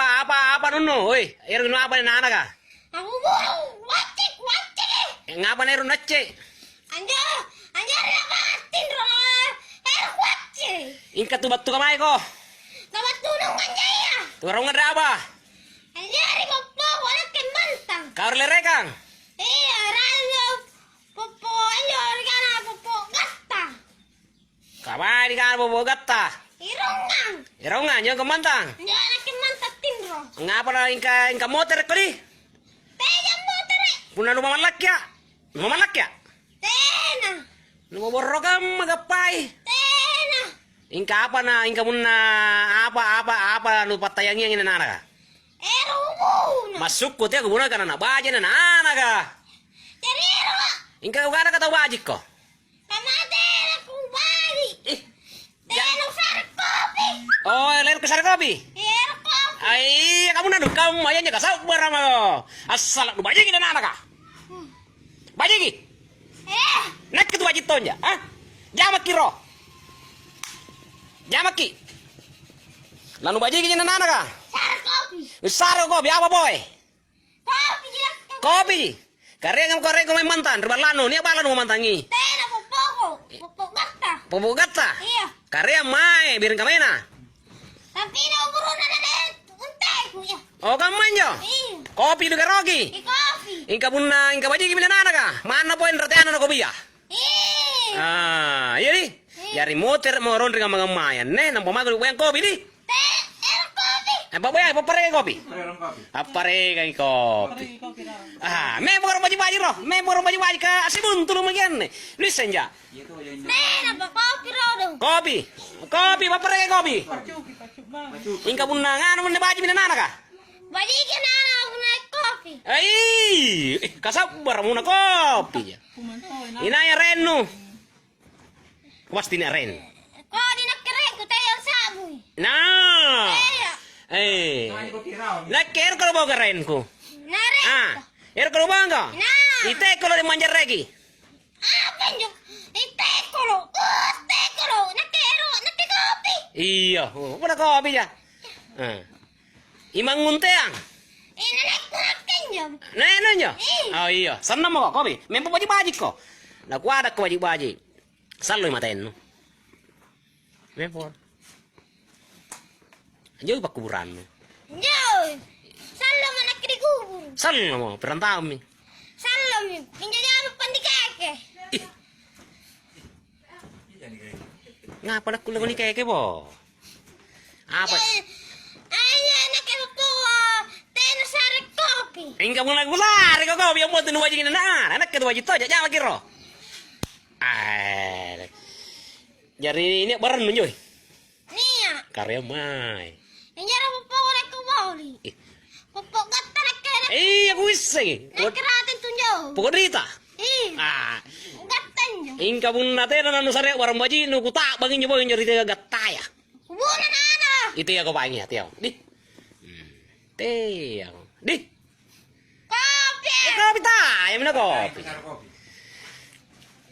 Apa nunno? Oi, eru no apa nana ka? Aku burung, wacik. Ngapa neru nacce? Anjar lewatin roh. Wacik. Ingka tu batu kamai ko. Kamat tunong anjaya. Tu rong ada apa? Anjari popo, wala kemantang. Kau lerekang. Iya, rayo. Popo, anjari kana popo gatta. Kamai di kan bobo gatta. Irongang. Irongan yo kemantang. Anjari kemantang tinro. Ngapa na ingka motor ko di? Teja motere. Puna lu mamalak ya? Mamalak ya? Tena. Lu borokam magapai. Tena. Ingka apa na ingka muna apa nu patayang yang nana ka? Erubuna. Masuk ko tiya guna kana na baje na nana ka. Jadi ero. Ingka ugana ka tau bajik ko. Kamatera kung bali. Ih, Tena usar kopi. oh, lain ke kopi. Ero kopi. Ay, kamu na kamu ayan ka sabar mo. Asal lu bajik na nana ka. Bajik. Nak itu wajib tonja, ah? Jamak kiro. Jamaki. Lalu bajik na nana ka. Sar kopi. Usaro kopi apa boy? Kopi jelas. Kopi. Kareng ko may mantan, rubalano, niya bala no mantangi. Tena popoko. Popo gatta. Pupugata. Iya. Kareng mai, birin kamay na. Tapi na uburo na deh. Untay ko ya. O kamanyo. Iya. Kopi du karogi. Kopi. Ingka bunna, ingka bajik bila nana ka. Mana po yung rateana na kopi ya? Iya. Ah, yari. Yari motor mo ron ringa mga mayan, ne, nang pamago yung kopi di. Ero kopi. Baboy, papare kopi. Parang kopi. Apare kay kopi. Ah, me mo baji ro. Me mo baji ka asibun tulong magyan. Listen ja. Ito yan. Tena pa kopi rodo. Kopi. Kopi, papare kay kopi. Ingka bunna nga naman na baji minanana ka. Balikin na ako na kopi. Ay, kasabar mo na kopi. Inaya Renu. Pasti na Ren. Ko di nakirek ko tayo saboy. Na. Iya. Eh. Ay, ko tiraw. Nakir kalau bawa ke Ren ko. Nare. Ah, kalau bawa enggak? Nah. Ite kalau di manjar lagi. Apa nyo? Itekolo. Tekolo. Nakikopi. Iya, wala kopi ya. Ah. Imang ngunteang. Inanakurakin nyo. Nah, nyo. Oh iya, sana mo kopi. Mempo baji ko. Nakuada ko baji. Salo maten no. Mempo. Anjo pa kuburan no. Nyo. Salo man nakikubur. Salo mo, perantau mi. Salo mi. Pinjajama pandikake. Ngapa nak kulang ni keke po? Apa? Aya nakipo. Tena sari kopi. Ingka mo nagbular ko kopi ang mo tinu baji na. Anak ka baji to, jangan kiro. Ay. Jari ini barang nunjoy. Nia. Karya mai. Injara popo ko nakubali. Popo gata nakere. Aku isi. Nakiratin tunjo. Pokoknya Iya. Gata nyo. Ingka pun nate na nusare warang baji nu kuta bangin nyo boy nyari tega gataya. Kubunan na ano. Itu ya ko paingi tiaw. Di. Tiaw. Di. Kopi. Kopi ta, yang mana kopi? Parang kopi.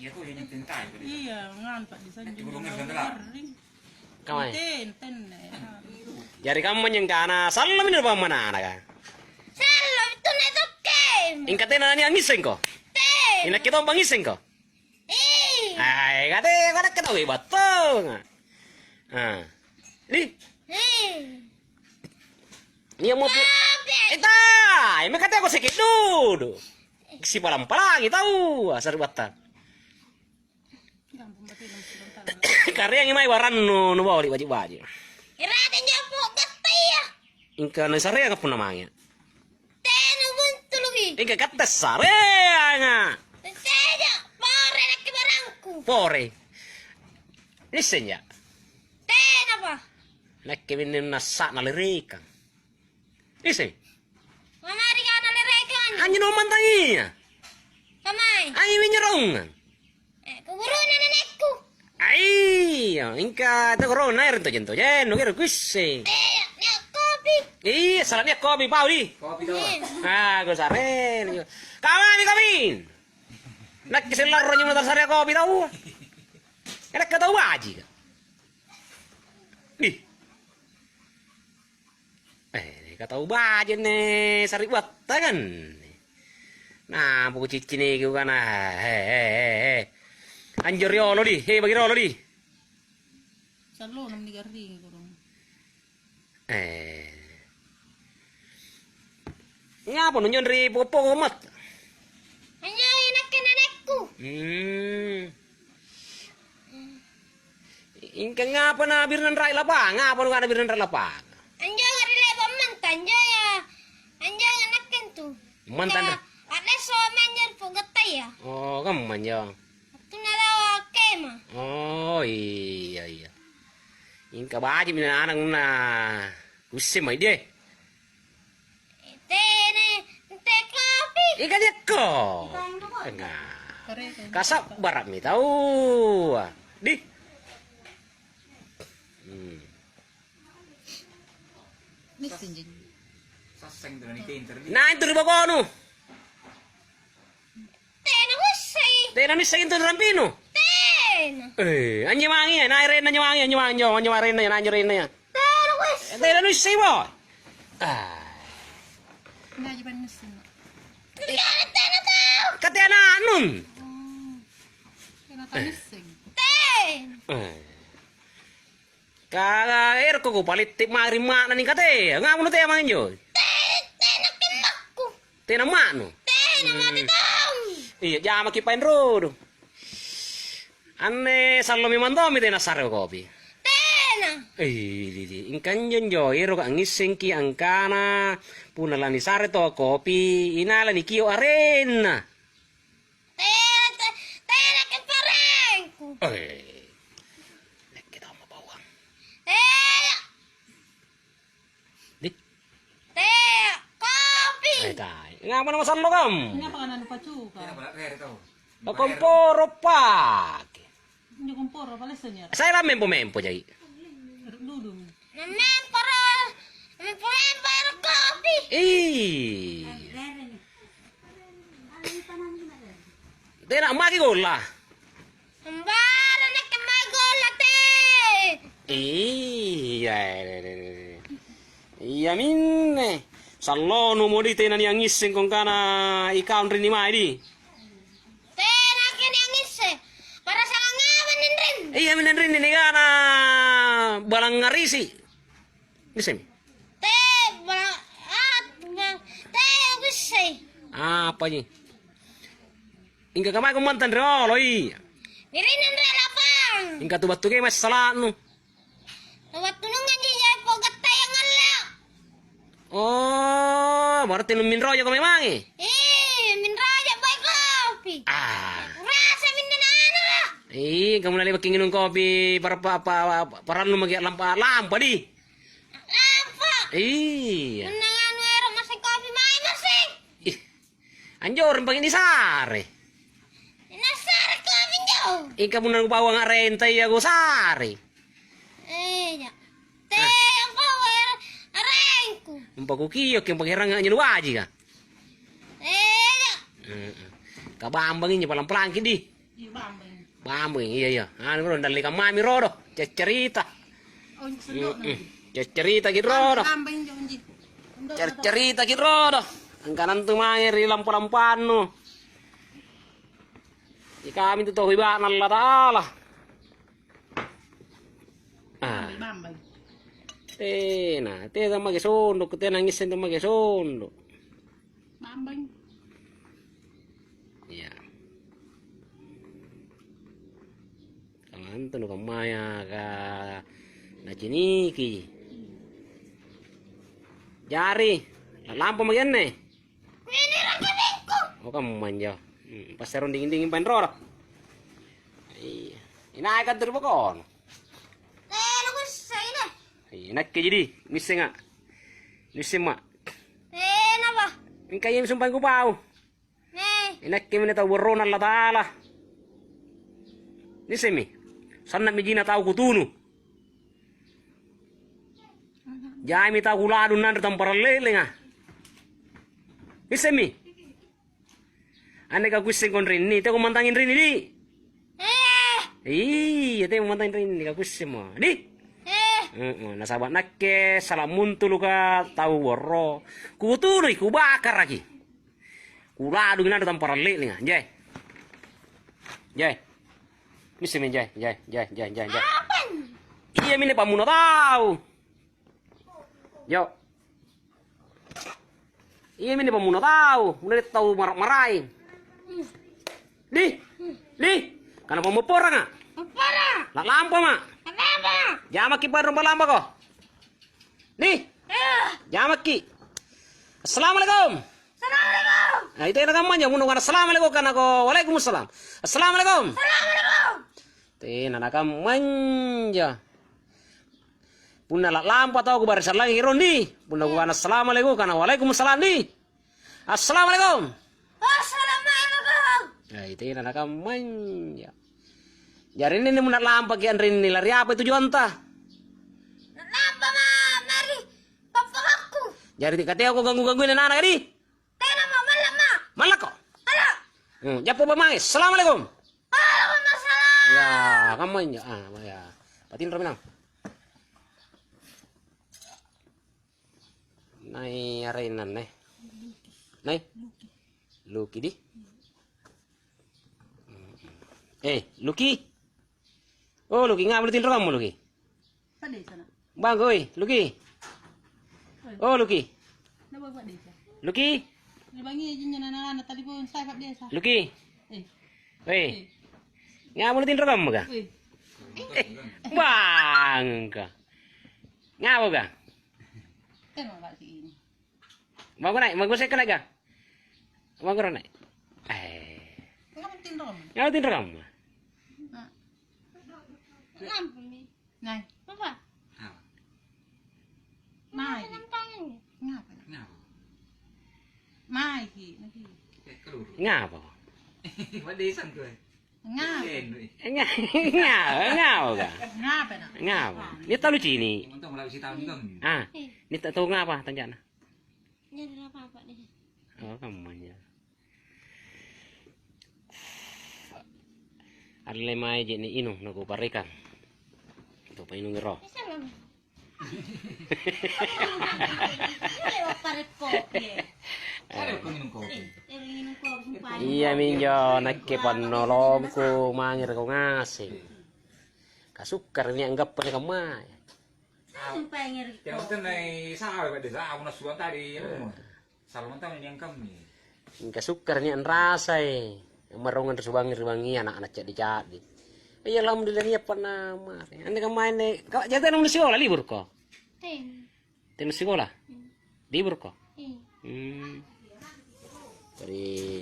Ito yan yung tintay. Iya, ngantak di sana juga Kurungin mau sandala. kering. Kamay. Ten. Jari kamu nyengkana salam ini apa mana ka? Salo, ito na ito game. Ingka tena ni angiseng ko. Ten. Ina kita bangiseng ko. Ay, kate kada kita we batong. Ah. Di. Niya mo po. Kopi. Eta, may kate ako sakit dudu. Si palang-palang tahu asar batan. Gampang batin ng sebentar. Karya yang may waran no bawali baji-baji. Iratin niyo po gata ya. Ingka na sare nga po namanya. Ten, ubuntulugi. Ingka kates sare nga. Saya, pare nakibarangku. Pore. Listen ya. Ten apa? Nakkimin nasa nalirikan. Listen. Manari ka na lirekan. Anyo no mantanginya. Kamay. Anyo minyerong. Kuburo na nanekku. Ay, ingka to corona rin to jento. Jen, no kero kusse. Niya kopi. Iya, salahnya kopi pau di. Kopi daw. Ah, gue saren. Kamin. Nak keselar ronyo motor sare kopi tahu. Enak kata waji. Ih. Kata bajen nih sari buat kan. Nah, buku cici nih gue kan anjir yo lo di, bagi lo di. Salo nam ni garing kurang. Ngapa nunyon ri popo mat? Anjay, nenekku. Ingka ngapa na birnan rai lapang? Ngapa nu ada birnan rai lapang? Anjay, ngari lebar mantan. Anjay ya. Anjay, nekken tuh. Mantan dah. Ada somenyer pogatay ya. Oh, kamu manjang. Itu nalawa kema. Oh, iya. Ingka baji mina anak na. Usim mai dia. Te kopi. Ika dia ko. Enggak. Kare kan. Kasap barat mi tahu. Di. Misin jeng. Saseng tuh nanti interview. Nah, itu di bawah nu. Tena husay. Tena ni sa into rampino. Tena. Anji mangi ya, na ren anji mangi ya, na ren ya. Tena husay. Tena ni sa bo. Ngaji ban misin. Tena tau. Katena nun. Kena ta misin. Tena. Kaga ko palit tip mari mana nih kate. Ngamu teh mangin jo. Tena kimakku. Tena manu. Tena mati tau. Iya, jama kipain rodo. Anne sallo mi mando mi tena sare kopi. Tena. Ingkan jo ero ka ngising ki angkana punala ni sare to kopi inala ni kio arena. Tena keparengku. Kita mau bawang. Tena. Di. Tena kopi. Tai. Ngapa nama sallo kam? Ngapa kan anu pacuka? Kaya balak kaya tau. Komporo pak. Nyo komporo pala senyar. Saya lah mempo jai. Dudum. Memper kopi. Tena maki gola. Mbara nak magola te. Iya minne. Sallo nu modi tena ni angising kong kana ikaun rini mai di. Tena kini yang ise. Para salang ngawan rin. Iya minan rini ni kana balang ngarisi. Nisem. Te bala te ise. Apa ni? Ingka kamay kong mantan rolo i. Nirinan ra lapang. Ingka tu batu ke mas salat nu. Waktu nungan jijay pogat tayo ngala. Oh, berarti nu min royo ko memang eh. Min raja bay kopi. Rasa min dinana. Kamu nali baking minum kopi para lu magi lampa di. Apa? Iya. Menangan wero masih kopi mai masih. Ih. Anjor pangin di sare. Nasar kopi jauh. Kamu nang bawang renta ya go sare. Ya. Te apa wero arengku. Umpaku kiyok yang pagirang nga nyo waji ka. Ya. Kabambangin niya palang plangkin di. Iya bambang. Bambang, iya. Ano bro, dali ka mami rodo. Cerita. Oh, sendok na. Cerita ki rodo. Bambang jong ji. Cerita ki rodo. Ang kanan tumangir ilang palampan no. Kami tuh hiba Allah Ta'ala. Bambang. Tena magesondok, tena nangisen to magesondok. Bambang. Iya. Kanto no kamaya ka najiniki. Jari, lampu magenne. Ini rakabengku. Oh kamu manja. Pas seron dingin-dingin penror. Iya. Inaikan terbakon. Tena ko sa Enak ke jadi, misi nggak? Misi mak. Tena ba? Ini kayaknya sumpah gue bau. Enak ke mana tahu beron Allah Taala. Ini semi. Sana mijina tahu kutunu. Jai mi tahu kuladu nanti tampar lele nga. Ini semi. Ane ka kuising kon rini, te ko mantangin rini di. Iya, te ko mantangin rini ka kuising mo. Di. Nasabat nakke salah muntulu ka tahu borro. Ku turi ku bakar lagi. Ku ladu ngina tampar lek nih, Jai. Jai. Misi min Jai. Apa? Iya mini pamuno tahu. Yo. Iya mini pamuno tahu. Udah tahu marai. Li. Karena pemupor nggak? Para. Nak lampu mak. Apa? Jamak ki rumah lampu kok. Li. Jamak ki. Assalamualaikum. Assalamualaikum. Nah itu yang namanya munu kan assalamualaikum kan ako. Waalaikumsalam. Assalamualaikum. Assalamualaikum. Tina nakam manja. Punna la lampu atau aku barisan lagi rondi. Punna ku kan assalamualaikum kan waalaikumsalam di. Assalamualaikum. Assalamualaikum. Nah itu yang nakam manja. Jari ini muna lampu kian rini lari apa tujuan tah? Kenapa mari papa aku? Jari katanya aku gangguin anak tadi. Tena malam ma. Malak kok. Halo. Japo bamangis. Assalamualaikum. Waalaikumsalam. Ya, kamu aja. Ya. Patin rominang. Nai arainan nih. Nai. Luki di. Luki. Oh, Luki nggak boleh tidur kamu, Luki. Pak desa na. Bang, oi, Luki. Oh, Luki. Nabag pak desa. Luki. Libangi aja nana tadi pun saya pak desa. Luki. Eh. Nggak boleh tidur kamu, Kak? Eh. Bang, Kak. Ngapa, Kak? Pak si ini. Bang, saya kena, Kak. Bang, naik. Kenapa tindrom? Nggak boleh tidur kamu. Kenapa nih? Nai. Papa. Nai. Tangan. Ngapa? Ngapa? Mai ki. Naki. Keluru. Ngapa? Madesan tuh. Ngapa? Ngapa, Kak? Ngapa na? Ngapa? Ini tahu lucu ini. Untung melalui si tahun itu. Ini tak tahu ngapa tanya. Jadi apa deh? Oh, kamu aja. Ada lima aja nih inu, naku parikan. Itu pa inu ngero. Salam. Lewat parit kopi. Ada kau minum kopi. Minum kopi sumpah. Iya minjo, nakke panolongku mangir ko ngasing. Kasukar ini anggap pa kamay. Sumpah ngeri. Yang penting naik sahal pada desa, aku nasuan tadi. Salah mentang ini yang kami. Kasukar ini an rasay. Marungan subangir-bangi anak-anak jadi. Ya alhamdulillah niya pa na mari. Andi ka main ni, jata nung sekolah libur ko. Tin sekolah. Libur ko. Dari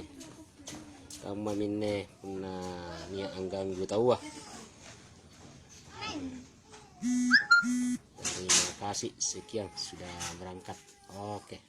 kama minne na niya anggang gutawa. Terima kasih sekian sudah berangkat. Oke.